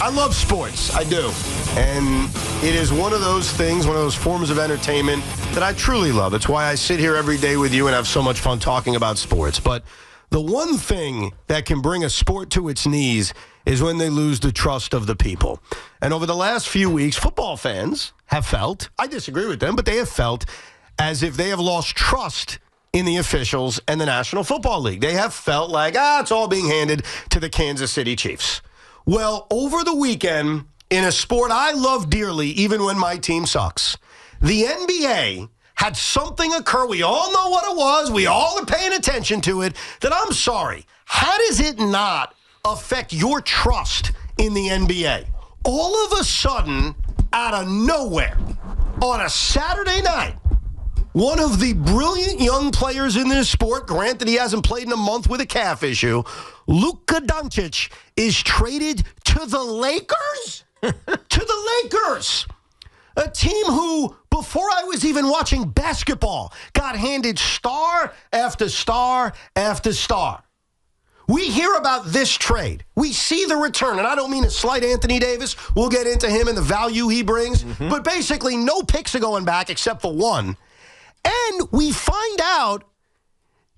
I love sports. I do. And it is one of those things, one of those forms of entertainment that I truly love. It's why I sit here every day with you and have so much fun talking about sports. But the one thing that can bring a sport to its knees is when they lose the trust of the people. And over the last few weeks, football fans have felt, I disagree with them, but they have felt as if they have lost trust in the officials and the National Football League. They have felt like, it's all being handed to the Kansas City Chiefs. Well, over the weekend, in a sport I love dearly, even when my team sucks, the NBA had something occur. We all know what it was. We all are paying attention to it. That I'm sorry. How does it not affect your trust in the NBA? All of a sudden, out of nowhere, on a Saturday night, one of the brilliant young players in this sport, granted he hasn't played in a month with a calf issue, Luka Dončić, is traded to the Lakers? To the Lakers! A team who, before I was even watching basketball, got handed star after star after star. We hear about this trade. We see the return, and I don't mean to slight Anthony Davis. We'll get into him and the value he brings. But basically, no picks are going back except for one. And we find out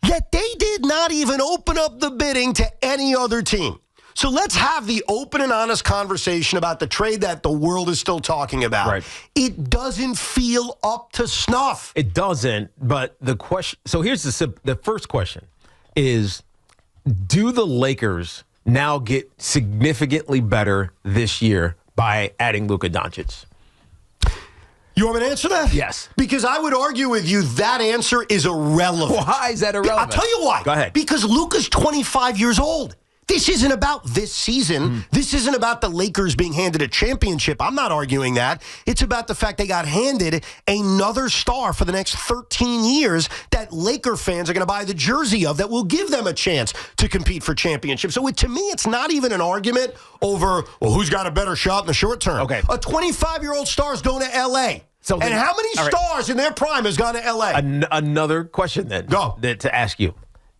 that they did not even open up the bidding to any other team. So let's have the open and honest conversation about the trade that the world is still talking about. Right. It doesn't feel up to snuff. It doesn't, but the question, so here's the first question is, do the Lakers now get significantly better this year by adding Luka Dončić? You want me to answer that? Yes. Because I would argue with you that answer is irrelevant. Why is that irrelevant? I'll tell you why. Go ahead. Because Luka's 25 years old. This isn't about this season. This isn't about the Lakers being handed a championship. I'm not arguing that. It's about the fact they got handed another star for the next 13 years that Laker fans are going to buy the jersey of that will give them a chance to compete for championships. So to me, it's not even an argument over, well, who's got a better shot in the short term. Okay. A 25-year-old star is going to L.A. So and how many stars in their prime has gone to L.A.? Another question then. Go. To ask you.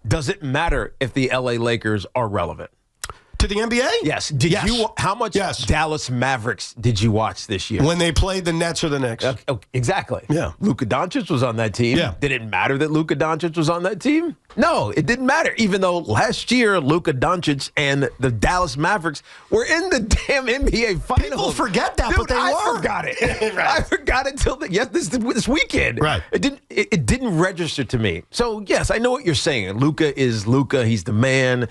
Does it matter if the L.A. Lakers are relevant? To the NBA? Yes. How much Yes. Dallas Mavericks did you watch this year? When they played the Nets or the Knicks. Exactly. Yeah. Luka Dončić was on that team. Yeah. Did it matter that Luka Dončić was on that team? No, it didn't matter. Even though last year Luka Dončić and the Dallas Mavericks were in the damn NBA Finals. People forget that, Dude, but they were. I forgot it. Right. I forgot it till this weekend. Right. It didn't register to me. So yes, I know what you're saying. Luka is Luka. He's the man.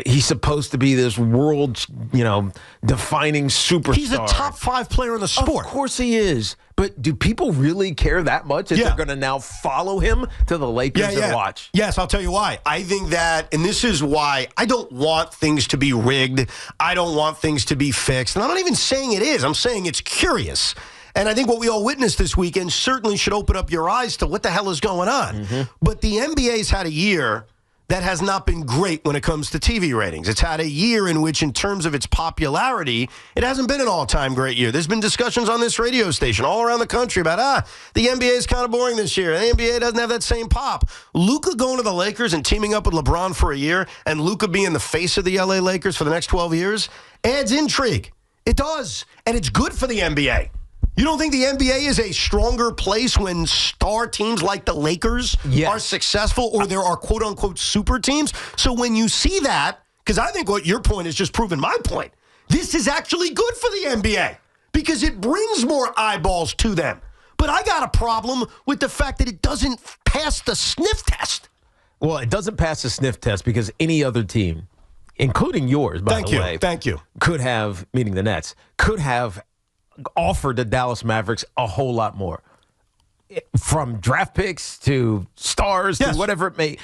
He's supposed to be this world, defining superstar. He's a top 5 player in the sport. Of course he is. But do people really care that much that they're going to now follow him to the Lakers and watch? Yes, I'll tell you why. I think that, and this is why I don't want things to be rigged. I don't want things to be fixed. And I'm not even saying it is. I'm saying it's curious. And I think what we all witnessed this weekend certainly should open up your eyes to what the hell is going on. But the NBA's had a year that has not been great when it comes to TV ratings. It's had a year in which, in terms of its popularity, it hasn't been an all-time great year. There's been discussions on this radio station all around the country about, the NBA is kind of boring this year. The NBA doesn't have that same pop. Luka going to the Lakers and teaming up with LeBron for a year, and Luka being the face of the LA Lakers for the next 12 years, adds intrigue. It does. And it's good for the NBA. You don't think the NBA is a stronger place when star teams like the Lakers are successful, or there are quote-unquote super teams? So when you see that, because I think what your point is just proving my point, this is actually good for the NBA because it brings more eyeballs to them. But I got a problem with the fact that it doesn't pass the sniff test. Well, it doesn't pass the sniff test because any other team, including yours, by the way, Thank you. could have, meaning the Nets, could have offered the Dallas Mavericks a whole lot more. From draft picks to stars to whatever it may.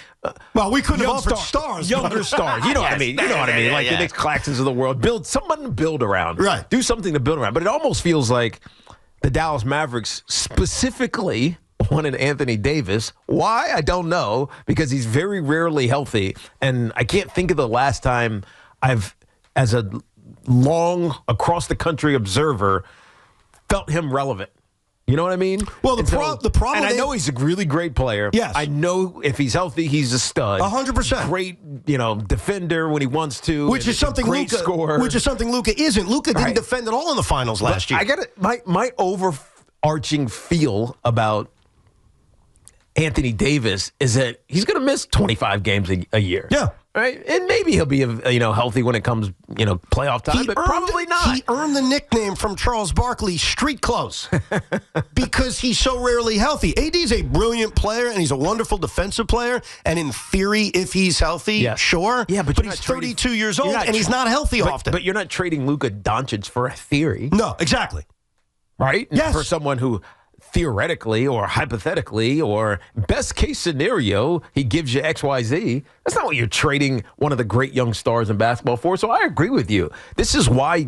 Well, we couldn't have offered stars. Younger stars. You know what I mean. You know what I mean. Like the Nick Claxtons of the world. Build someone to build around. Right. Do something to build around. But it almost feels like the Dallas Mavericks specifically wanted Anthony Davis. Why? I don't know. Because he's very rarely healthy. And I can't think of the last time as a long across the country observer, felt him relevant. You know what I mean? Well, the problem, and I know he's a really great player. Yes, I know if he's healthy, he's a stud. 100%. Great, defender when he wants to. Which is something Luka. Scorer. Which is something Luka isn't. Luka didn't defend at all in the finals last year. I got it. My overarching feel about Anthony Davis is that he's going to miss 25 games a year. Yeah. Right? And maybe he'll be healthy when it comes, playoff time, but probably not. He earned the nickname from Charles Barkley, street clothes, because he's so rarely healthy. AD's a brilliant player, and he's a wonderful defensive player, and in theory, if he's healthy, sure. Yeah, but he's 32 years old, and he's not healthy often. But you're not trading Luka Dončić for a theory. No, exactly. Right? Yes. For someone who theoretically or hypothetically or best case scenario, he gives you XYZ. That's not what you're trading one of the great young stars in basketball for. So I agree with you. This is why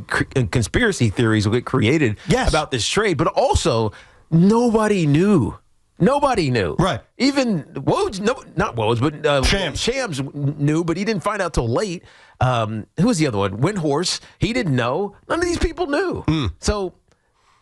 conspiracy theories will get created about this trade. But also, nobody knew. Nobody knew. Right. Even Woj, not Woj, but Shams knew, but he didn't find out till late. Who was the other one? Windhorse. He didn't know. None of these people knew. So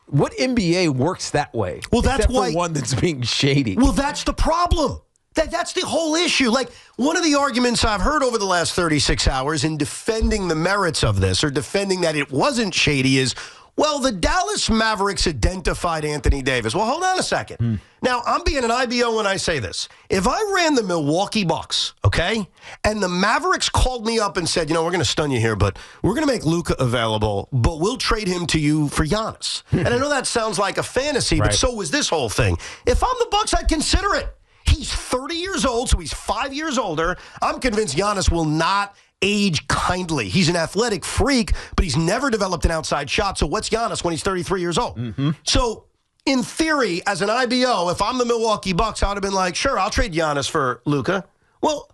what NBA works that way? Well, that's why one that's being shady. Well, that's the problem. That's the whole issue. Like, one of the arguments I've heard over the last 36 hours in defending the merits of this or defending that it wasn't shady is, well, the Dallas Mavericks identified Anthony Davis. Well, hold on a second. Now, I'm being an IBO when I say this. If I ran the Milwaukee Bucks, okay, and the Mavericks called me up and said, we're going to stun you here, but we're going to make Luka available, but we'll trade him to you for Giannis. And I know that sounds like a fantasy, but so was this whole thing. If I'm the Bucks, I'd consider it. He's 30 years old, so he's 5 years older. I'm convinced Giannis will not age kindly. He's an athletic freak, but he's never developed an outside shot. So what's Giannis when he's 33 years old? So in theory, as an IBO, if I'm the Milwaukee Bucks, I would have been like, sure, I'll trade Giannis for Luka. Well,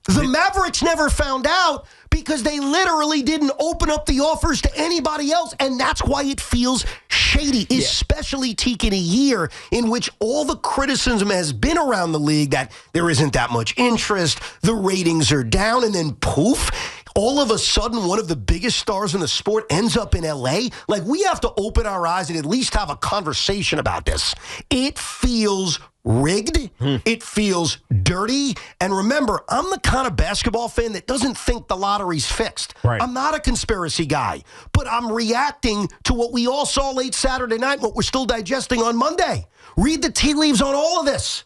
the Mavericks never found out because they literally didn't open up the offers to anybody else, and that's why it feels shady, especially taking a year in which all the criticism has been around the league that there isn't that much interest, the ratings are down, and then poof, all of a sudden one of the biggest stars in the sport ends up in L.A.? Like, we have to open our eyes and at least have a conversation about this. It feels rigged. It feels dirty. And remember, I'm the kind of basketball fan that doesn't think the lottery's fixed. Right. I'm not a conspiracy guy, but I'm reacting to what we all saw late Saturday night, what we're still digesting on Monday. Read the tea leaves on all of this.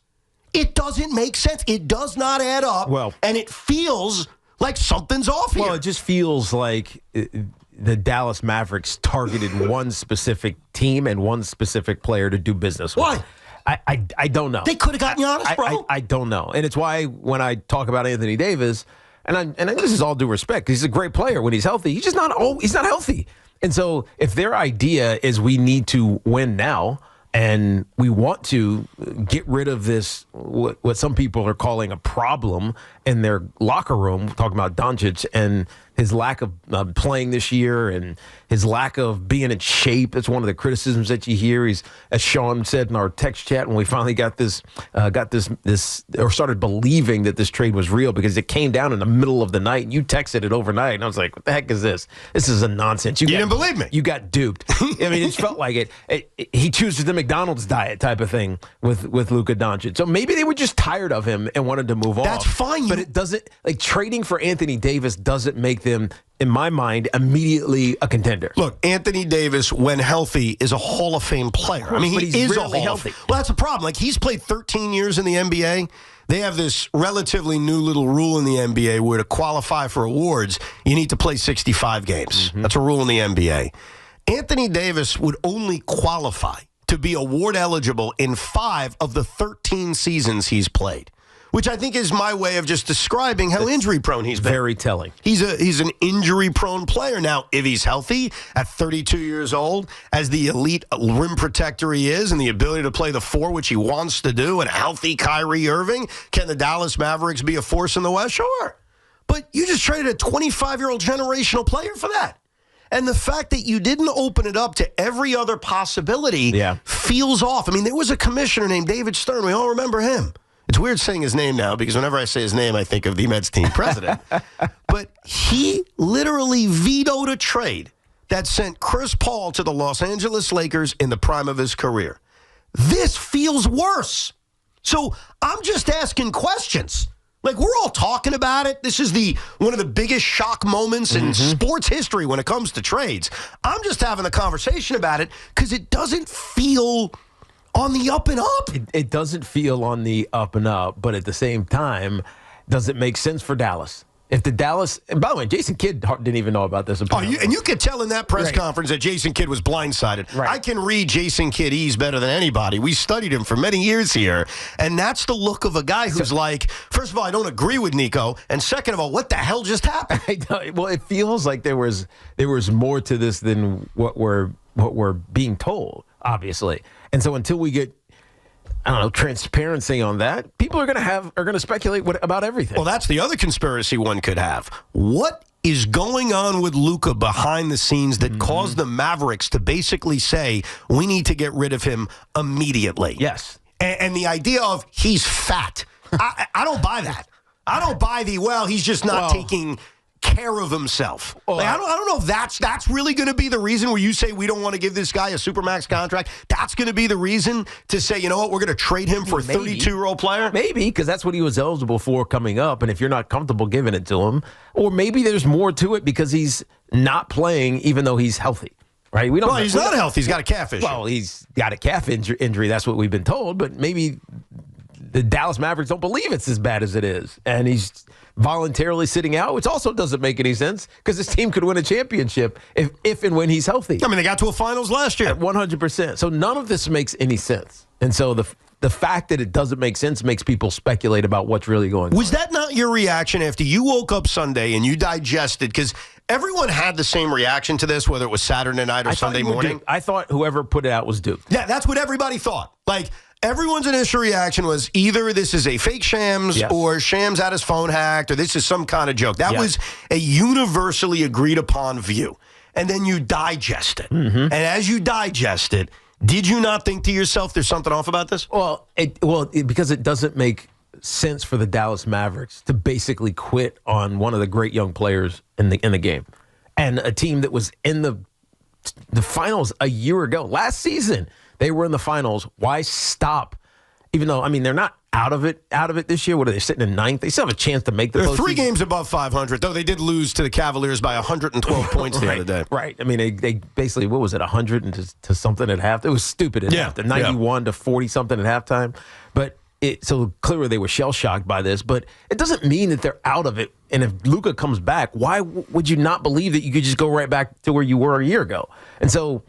It doesn't make sense. It does not add up. And it feels like something's off here. Well, it just feels like the Dallas Mavericks targeted one specific team and one specific player to do business with. Why? I don't know. They could have gotten Giannis, bro. I don't know. And it's why when I talk about Anthony Davis, and this is all due respect, because he's a great player when he's healthy. He's just not he's not healthy. And so if their idea is we need to win now and we want to get rid of this, what some people are calling a problem in their locker room, talking about Dončić and his lack of playing this year and his lack of being in shape. It's one of the criticisms that you hear. He's, as Sean said in our text chat when we finally got this or started believing that this trade was real because it came down in the middle of the night. And you texted it overnight, and I was like, "What the heck is this? This is a nonsense." You didn't believe me. You got duped. I mean, it felt like it. He chooses the McDonald's diet type of thing with Luka Dončić. So maybe they were just tired of him and wanted to move on. That's fine. But it doesn't, like, trading for Anthony Davis doesn't make them, in my mind, immediately a contender. Look, Anthony Davis, when healthy, is a Hall of Fame player. I mean, he is a Hall of Fame. Well, that's a problem. Like, he's played 13 years in the NBA. They have this relatively new little rule in the NBA where to qualify for awards, you need to play 65 games. That's a rule in the NBA. Anthony Davis would only qualify to be award eligible in 5 of the 13 seasons he's played, which I think is my way of just describing how injury-prone he's been. Very telling. He's an injury-prone player. Now, if he's healthy at 32 years old, as the elite rim protector he is, and the ability to play the 4, which he wants to do, and healthy Kyrie Irving, can the Dallas Mavericks be a force in the West? Sure. But you just traded a 25-year-old generational player for that. And the fact that you didn't open it up to every other possibility feels off. I mean, there was a commissioner named David Stern. We all remember him. It's weird saying his name now because whenever I say his name, I think of the Mets team president. But he literally vetoed a trade that sent Chris Paul to the Los Angeles Lakers in the prime of his career. This feels worse. So I'm just asking questions. Like, we're all talking about it. This is one of the biggest shock moments in sports history when it comes to trades. I'm just having a conversation about it because it doesn't feel on the up and up. It doesn't feel on the up and up, but at the same time, does it make sense for Dallas? If the Dallas, and by the way, Jason Kidd didn't even know about this. And you could tell in that press conference that Jason Kidd was blindsided. Right. I can read Jason Kidd better than anybody. We studied him for many years here, and that's the look of a guy who's like, first of all, I don't agree with Nico, and second of all, what the hell just happened? Well, it feels like there was more to this than what we're being told, obviously. And so until we get, I don't know, transparency on that, people are going to speculate about everything. Well, that's the other conspiracy one could have. What is going on with Luka behind the scenes that caused the Mavericks to basically say, we need to get rid of him immediately? Yes. And the idea of he's fat. I don't buy that. I don't buy he's just not taking care of himself. Like, I don't know if that's really going to be the reason where you say we don't want to give this guy a supermax contract. That's going to be the reason to say, you know what, we're going to trade him for a 32-year-old player? Maybe, because that's what he was eligible for coming up, and if you're not comfortable giving it to him, or maybe there's more to it because he's not playing even though he's healthy. Right? He's not healthy. He's got a calf issue. Well, he's got a calf injury. That's what we've been told, but maybe the Dallas Mavericks don't believe it's as bad as it is, and he's voluntarily sitting out, which also doesn't make any sense because this team could win a championship if and when he's healthy. I mean, they got to a finals last year. 100%. So none of this makes any sense. And so the fact that it doesn't make sense makes people speculate about what's really going on. Was that not your reaction after you woke up Sunday and you digested? Because everyone had the same reaction to this, whether it was Saturday night or Sunday morning. I thought whoever put it out was duped. Yeah, that's what everybody thought. Like, everyone's initial reaction was either this is a fake Shams or Shams had his phone hacked or this is some kind of joke. That was a universally agreed upon view. And then you digest it. And as you digest it, did you not think to yourself there's something off about this? Well, because it doesn't make sense for the Dallas Mavericks to basically quit on one of the great young players in the game. And a team that was in the finals a year ago. Last season, they were in the finals. Why stop? Even though, I mean, they're not out of it this year. What are they, sitting in ninth? They still have a chance to make the postseason. They're 3 games above 500, though they did lose to the Cavaliers by 112 points the other day. Right. I mean, they basically, what was it, 100 and to something at half? It was stupid at half. 91 to 40-something at halftime. But so clearly they were shell-shocked by this, but it doesn't mean that they're out of it. And if Luka comes back, why would you not believe that you could just go right back to where you were a year ago? And so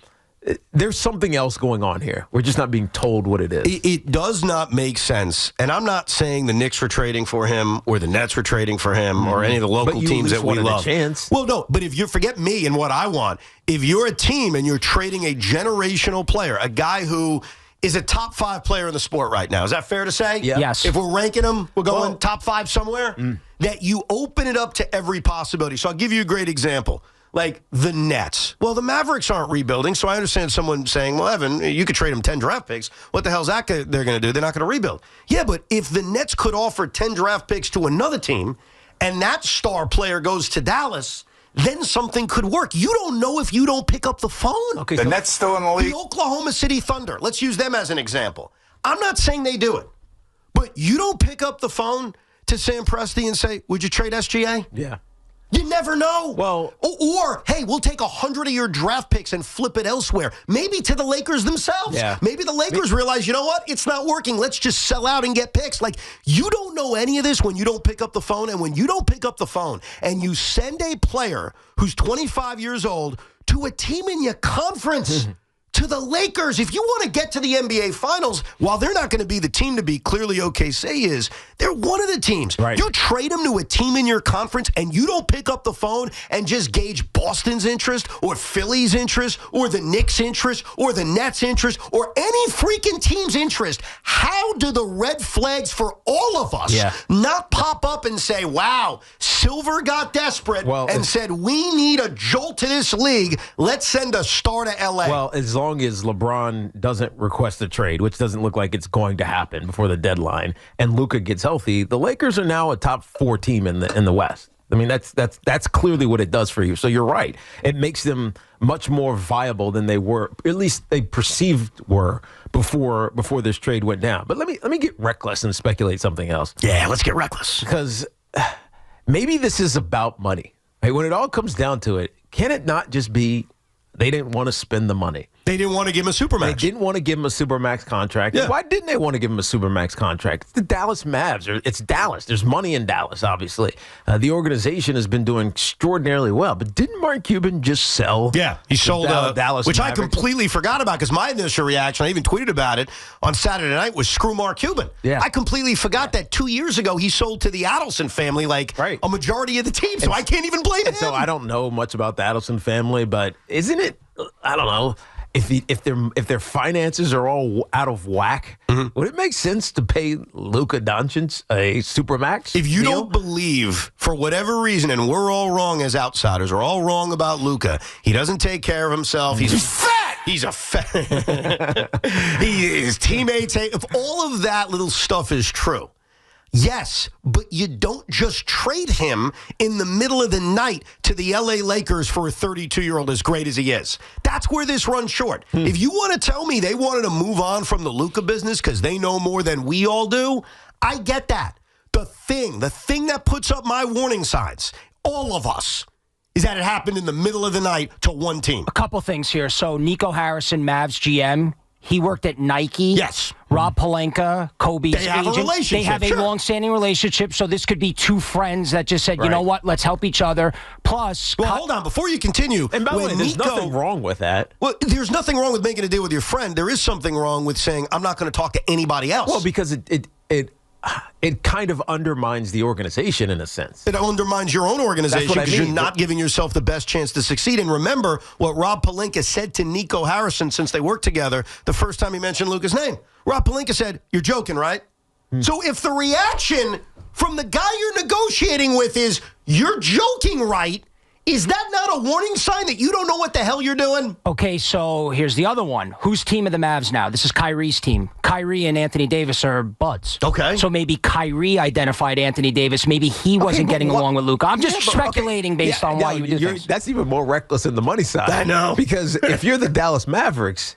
there's something else going on here. We're just not being told what it is. It does not make sense. And I'm not saying the Knicks were trading for him or the Nets were trading for him or any of the local teams that we love. Well, no, but if you forget me and what I want, if you're a team and you're trading a generational player, a guy who is a top 5 player in the sport right now, is that fair to say? Yeah. Yes. If we're ranking him, we're going top 5 somewhere? That you open it up to every possibility. So I'll give you a great example. Like the Nets. Well, the Mavericks aren't rebuilding, so I understand someone saying, well, Evan, you could trade them 10 draft picks. What the hell's that they're going to do? They're not going to rebuild. Yeah, but if the Nets could offer 10 draft picks to another team and that star player goes to Dallas, then something could work. You don't know if you don't pick up the phone. Okay, the Nets still in the league? The Oklahoma City Thunder. Let's use them as an example. I'm not saying they do it, but you don't pick up the phone to Sam Presti and say, would you trade SGA? Yeah. You never know. Well, or hey, we'll take 100 of your draft picks and flip it elsewhere. Maybe to the Lakers themselves. Yeah. Maybe the Lakers realize, you know what? It's not working. Let's just sell out and get picks. Like, you don't know any of this when you don't pick up the phone. And when you don't pick up the phone and you send a player who's 25 years old to a team in your conference, to the Lakers, if you want to get to the NBA Finals, while they're not going to be the team to beat, clearly OKC is, they're one of the teams. Right. You trade them to a team in your conference and you don't pick up the phone and just gauge Boston's interest or Philly's interest or the Knicks' interest or the Nets' interest or any freaking team's interest. How do the red flags for all of us not pop up and say, wow, Silver got desperate and said, we need a jolt to this league. Let's send a star to L.A. Well, as long as LeBron doesn't request a trade, which doesn't look like it's going to happen before the deadline, and Luka gets healthy, the Lakers are now a top 4 team in the West. I mean, that's clearly what it does for you. So you're right. It makes them much more viable than they were, at least they perceived were before this trade went down. But let me get reckless and speculate something else. Yeah, let's get reckless. Because maybe this is about money. Hey, when it all comes down to it, can it not just be they didn't want to spend the money? They didn't want to give him a Supermax. They didn't want to give him a Supermax contract. Yeah. Why didn't they want to give him a Supermax contract? It's the Dallas Mavs. It's Dallas. There's money in Dallas, obviously. The organization has been doing extraordinarily well. But didn't Mark Cuban just sell? Yeah, he sold Dallas which Mavericks? I completely forgot about because my initial reaction, I even tweeted about it on Saturday night, was screw Mark Cuban. Yeah. I completely forgot that 2 years ago he sold to the Adelson family a majority of the team, so I can't even blame him. So I don't know much about the Adelson family, but isn't it, I don't know, if their finances are all out of whack, would it make sense to pay Luka Dončić a Supermax? If you deal? don't believe, for whatever reason, and we're all wrong as outsiders, we're all wrong about Luka. He doesn't take care of himself. He's fat. He's a fat. His teammates hate. If all of that little stuff is true, yes, but you don't just trade him in the middle of the night to the L.A. Lakers for a 32-year-old as great as he is. That's where this runs short. If you want to tell me they wanted to move on from the Luka business because they know more than we all do, I get that. The thing that puts up my warning signs, all of us, is that it happened in the middle of the night to one team. A couple things here. So Nico Harrison, Mavs GM, he worked at Nike. Yes. Rob Pelinka, Kobe's They have agent. a relationship. They have a sure. long-standing relationship, so this could be two friends that just said, you Right. know what, let's help each other. Plus, Well, hold on. Before you continue, And by the way, when there's Nico, nothing wrong with that. Well, there's nothing wrong with making a deal with your friend. There is something wrong with saying, I'm not going to talk to anybody else. Well, because it kind of undermines the organization in a sense. It undermines your own organization That's what I because you're mean. not giving yourself the best chance to succeed. And remember what Rob Pelinka said to Nico Harrison since they worked together the first time he mentioned Luka's name. Rob Pelinka said, you're joking, right? So if the reaction from the guy you're negotiating with is, you're joking, right? Is that not a warning sign that you don't know what the hell you're doing? okay, so here's the other one. Who's team of the Mavs now? This is Kyrie's team. Kyrie and Anthony Davis are buds. Okay. So maybe Kyrie identified Anthony Davis. Maybe he wasn't but getting what- along with Luka. I'm just Yeah, but- okay. speculating based Yeah, on why no, you would do things. That's even more reckless than the money side. I know. Because if you're the Dallas Mavericks,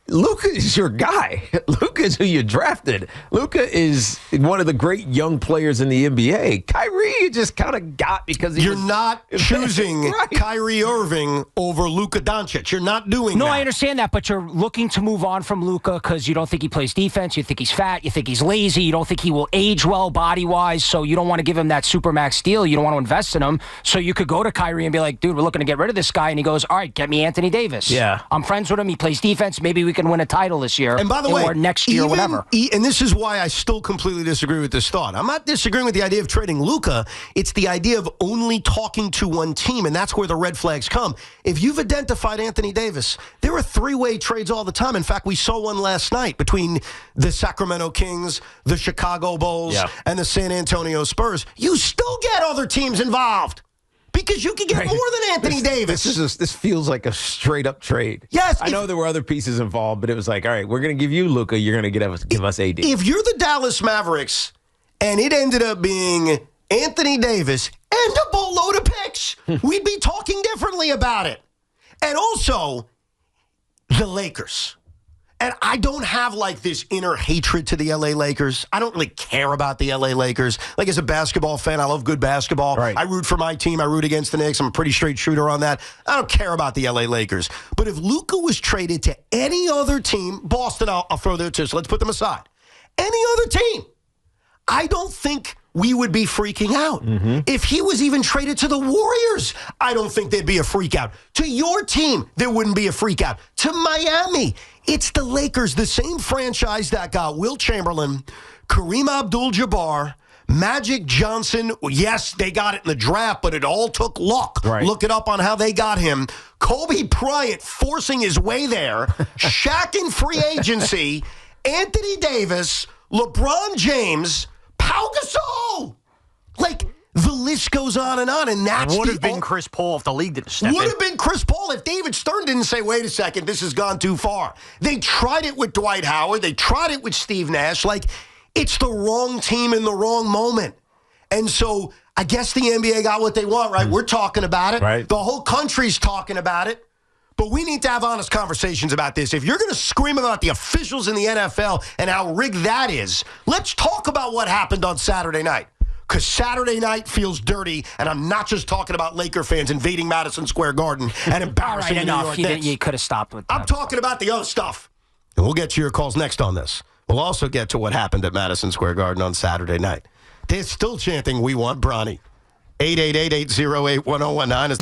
Luka is your guy. Luka is who you drafted. Luka is one of the great young players in the NBA. Kyrie, you just kind of got because You're not choosing Right. Kyrie Irving over Luka Dončić. You're not doing No, that. I understand that, but you're looking to move on from Luka because you don't think he plays defense, you think he's fat, you think he's lazy, you don't think he will age well body-wise, so you don't want to give him that Supermax deal, you don't want to invest in him, so you could go to Kyrie and be like, dude, we're looking to get rid of this guy, and he goes, all right, get me Anthony Davis. Yeah. I'm friends with him, he plays defense, maybe we can win a title this year, And by the way, or next year, whatever. And this is why I still completely disagree with this thought. I'm not disagreeing with the idea of trading Luka. It's the idea of only talking to one team, and that's where the red flags come. If you've identified Anthony Davis, there are three-way trades all the time. In fact, we saw one last night between the Sacramento Kings, the Chicago Bulls, Yeah. and the San Antonio Spurs. You still get other teams involved because you can get more than Anthony Davis. This feels like a straight up trade. Yes, I know there were other pieces involved, but it was like, all right, we're going to give you Luka. You're going to give us AD. If you're the Dallas Mavericks and it ended up being Anthony Davis and a boatload of picks, we'd be talking differently about it. And also, the Lakers. And I don't have like this inner hatred to the LA Lakers. I don't really care about the LA Lakers. Like as a basketball fan, I love good basketball. Right. I root for my team. I root against the Knicks. I'm a pretty straight shooter on that. I don't care about the LA Lakers. But if Luka was traded to any other team, Boston, I'll throw there too, so let's put them aside. Any other team, I don't think we would be freaking out. If he was even traded to the Warriors, I don't think there'd be a freak out. To your team, there wouldn't be a freak out. To Miami, it's the Lakers, the same franchise that got Wilt Chamberlain, Kareem Abdul-Jabbar, Magic Johnson. Yes, they got it in the draft, but it all took luck. Right. Look it up on how they got him. Kobe Bryant forcing his way there. Shaq in free agency. Anthony Davis, LeBron James, Pau Gasol. Like, the list goes on, and that's Would have been Chris Paul if the league didn't step in. would have been Chris Paul if David Stern didn't say, wait a second, this has gone too far. They tried it with Dwight Howard. They tried it with Steve Nash. Like, it's the wrong team in the wrong moment. And so I guess the NBA got what they want, right? We're talking about it. Right. The whole country's talking about it. But we need to have honest conversations about this. If you're going to scream about the officials in the NFL and how rigged that is, let's talk about what happened on Saturday night. Because Saturday night feels dirty, and I'm not just talking about Laker fans invading Madison Square Garden and embarrassing the New York Knicks. You could have stopped with that. I'm talking about the other stuff. And we'll get to your calls next on this. We'll also get to what happened at Madison Square Garden on Saturday night. They're still chanting, "We want Bronny." 888-808-1019 is